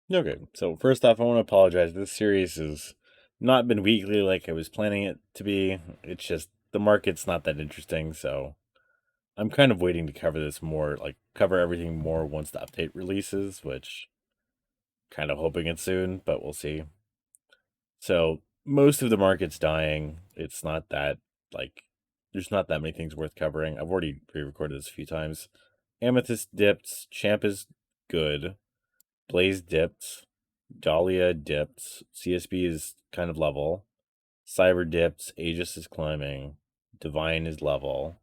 Okay, so first off, I want to apologize. This series has not been weekly like I was planning it to be. It's just the market's not that interesting, so I'm kind of waiting to cover this more, like cover everything more once the update releases, which kind of hoping it's soon, but we'll see. So most of the market's dying. It's not that like there's not that many things worth covering. I've already pre-recorded this a few times. Amethyst dipped, Champ is good. Blaze dipped. Dahlia dipped. CSB is kind of level. Cyber dipped. Aegis is climbing. Divine is level.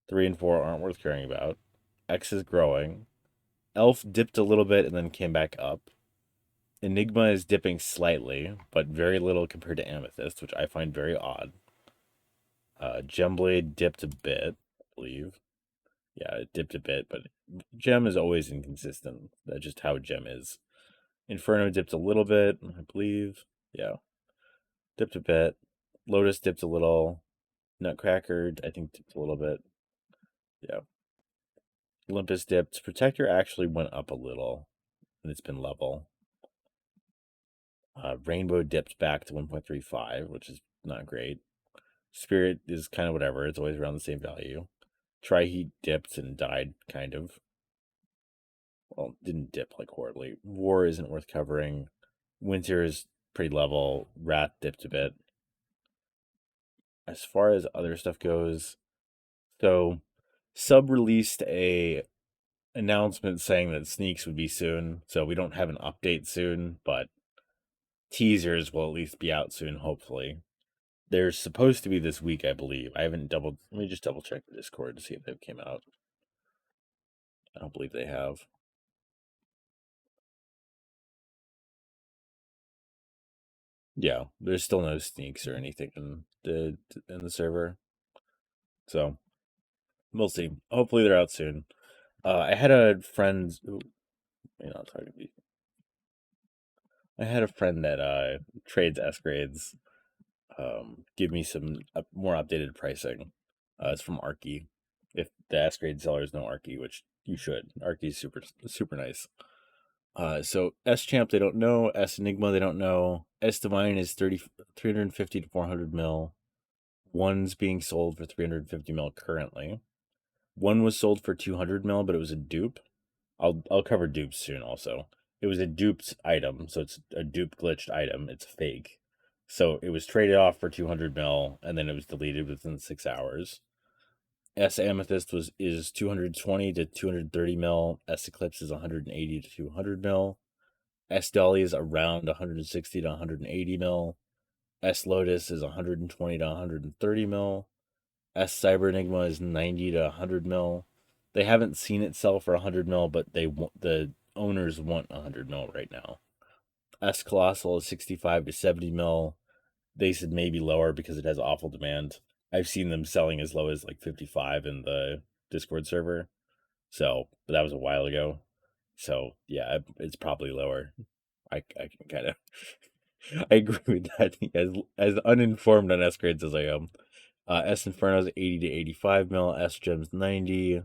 3 and 4 aren't worth caring about. X is growing. Elf dipped a little bit and then came back up. Enigma is dipping slightly, but very little compared to Amethyst, which I find very odd. Gemblade dipped a bit, I believe. Yeah, it dipped a bit, but Gem is always inconsistent. That's just how Gem is. Inferno dipped a little bit, I believe. Yeah, dipped a bit. Lotus dipped a little. Nutcracker, I think, dipped a little bit. Yeah. Olympus dipped. Protector actually went up a little, and it's been level. Rainbow dipped back to 1.35, which is not great. Spirit is kind of whatever. It's always around the same value. Triheat dipped and died, kind of. Well, didn't dip like horribly. War isn't worth covering. Winter is pretty level. Wrath dipped a bit. As far as other stuff goes, so Sub released a announcement saying that sneaks would be soon. So we don't have an update soon, but teasers will at least be out soon, hopefully. They're supposed to be this week, I believe. I haven't double. Let me just double check the Discord to see if they came out. I don't believe they have. Yeah, there's still no sneaks or anything in the server, so we'll see. Hopefully, they're out soon. I had a friend. Ooh, you're not talking to me. I had a friend that trades S grades. Give me some more updated pricing. It's from Arky. If the S grade sellers know Arky, which you should, Arky's super nice. So S Champ they don't know, S Enigma they don't know. S Divine is 350 to 400 mil. One's being sold for 350 mil currently. One was sold for 200 mil, but it was a dupe. I'll cover dupes soon also. It was a duped item, so it's a dupe glitched item. It's fake. So it was traded off for 200 mil and then it was deleted within 6 hours. S Amethyst is 220 to 230 mil. S Eclipse is 180 to 200 mil. S Dolly is around 160 to 180 mil. S Lotus is 120 to 130 mil. S Cyber Enigma is 90 to 100 mil. They haven't seen it sell for 100 mil, but the owners want 100 mil right now. S Colossal is 65 to 70 mil. They said maybe lower because it has awful demand. I've seen them selling as low as like 55 in the Discord server. So, but that was a while ago. So, yeah, it's probably lower. I can kind of I agree with that. As uninformed on S grades as I am. S Inferno's 80 to 85 mil. S Gems 90.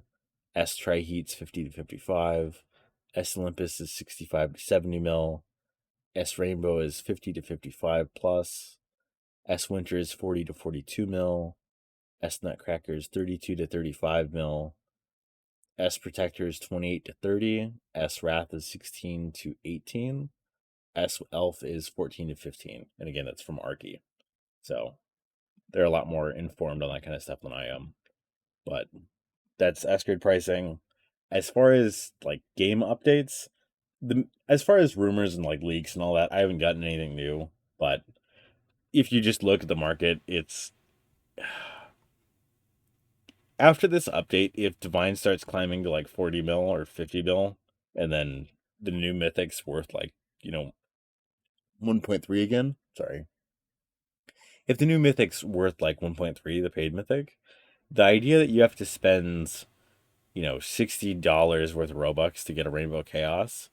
S Triheat's 50 to 55. S Olympus is 65 to 70 mil. S Rainbow is 50 to 55 plus. S Winter is 40 to 42 mil. S Nutcracker is 32 to 35 mil. S Protector is 28 to 30. S Wrath is 16 to 18. S Elf is 14 to 15. And again, that's from Arky. So they're a lot more informed on that kind of stuff than I am. But that's S grade pricing. As far as like game updates, as far as rumors and like leaks and all that, I haven't gotten anything new. But if you just look at the market, it's after this update, if Divine starts climbing to like 40 mil or 50 mil, and then the new mythic's worth like, 1.3 again. Sorry. If the new mythic's worth like 1.3, the paid mythic, the idea that you have to spend, $60 worth of Robux to get a Rainbow Chaos,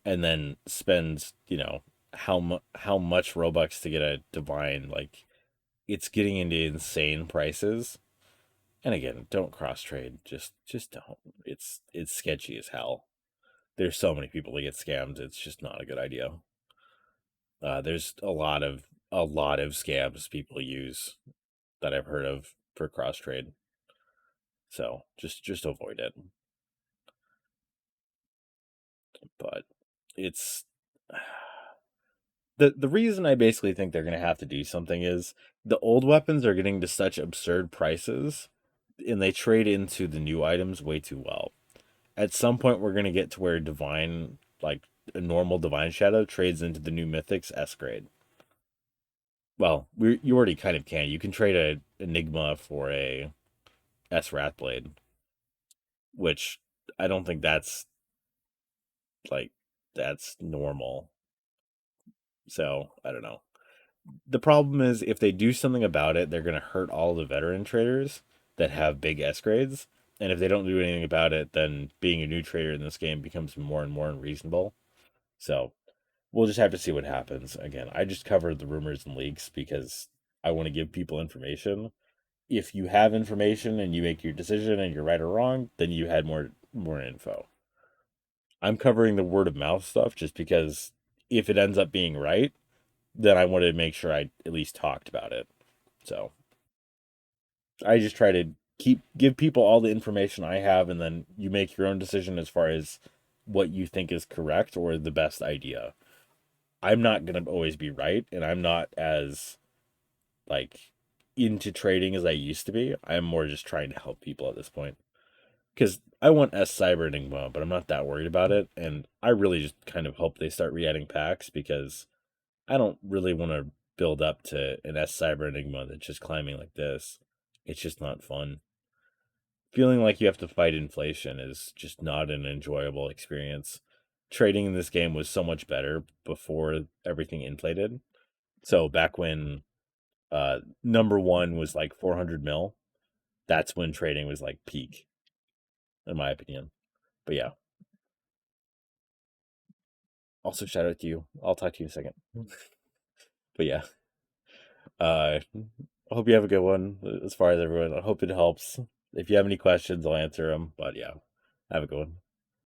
and then spend, how much Robux to get a Divine, like it's getting into insane prices. And again, don't cross trade. Just don't. It's sketchy as hell. there's so many people that get scammed. It's just not a good idea. There's a lot of scams people use that I've heard of for cross trade. So just avoid it. But it's the reason I basically think they're gonna have to do something is the old weapons are getting to such absurd prices, and they trade into the new items way too well. At some point, we're gonna get to where divine, like a normal divine shadow, trades into the new mythics S grade. Well, you already kind of can. You can trade a Enigma for a S Wrathblade, which I don't think like that's normal. So I don't know. The problem is if they do something about it, they're gonna hurt all the veteran traders that have big S grades. And if they don't do anything about it, then being a new trader in this game becomes more and more unreasonable. So we'll just have to see what happens. Again, I just covered the rumors and leaks because I want to give people information. If you have information and you make your decision and you're right or wrong, then you had more info. I'm covering the word of mouth stuff just because if it ends up being right, then I wanted to make sure I at least talked about it. So I just try to give people all the information I have, and then you make your own decision as far as what you think is correct or the best idea. I'm not gonna always be right, and I'm not as like into trading as I used to be. I'm more just trying to help people at this point because I want S Cyber Enigma, but I'm not that worried about it, and I really just kind of hope they start re-adding packs because I don't really want to build up to an S Cyber Enigma that's just climbing like this. It's just not fun. Feeling like you have to fight inflation is just not an enjoyable experience. Trading in this game was so much better before everything inflated. So back when number one was like 400 mil, that's when trading was like peak, in my opinion. But yeah, also shout out to you. I'll talk to you in a second. But yeah, I hope you have a good one as far as everyone. I hope it helps. If you have any questions, I'll answer them. But yeah, have a good one.